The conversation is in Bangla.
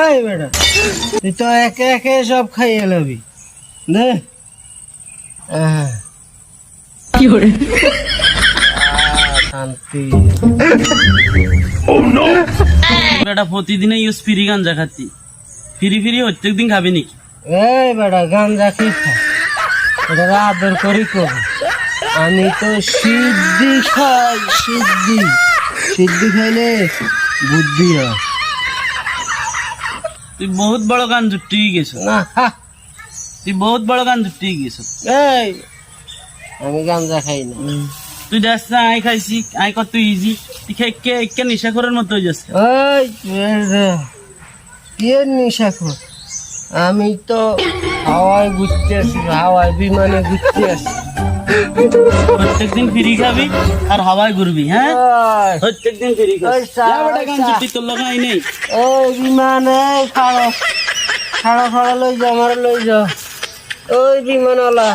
এই বেটা তুই তো একে একে সব খাইয়ে লবি দে শান্তি বেটা প্রতিদিনে ইউজ ফ্রি গাঞ্জা খাচ্ছি ফ্রি প্রত্যেক দিন খাবি নাকি? এই বেটা গাঞ্জা কি খা এটা আদর করি করবো আমি তো সিদ্ধি খাই সিদ্ধি সিদ্ধি খাইলে বুদ্ধি হয় তুই বহুত বড় গান জুটি গেছ না খা তুই বহুত বড় গান জুটি গেছ এই আমি গাঞ্জা খাই না তুই দেখ না আই খাইছি আই কত ইজি তুই খেয়ে নেশা করার মতো হয়ে যাচ্ছে ওই কে নিশা কর আমি তো হাওয়ায় ঘুরতে আসি হাওয়ায় বিমানে ঘুরতে আসি প্রত্যেকদিন ফ্রি খাবি আর হাওয়ায় ঘুরবি হ্যাঁ প্রত্যেকদিন ফ্রি ওই খাবি গান জুটি তোর লাগাই নেই ওই বিমানে খাড়ো খাড়ো খাড়ো লই যা আমার লই যা ওই বিমানওয়ালা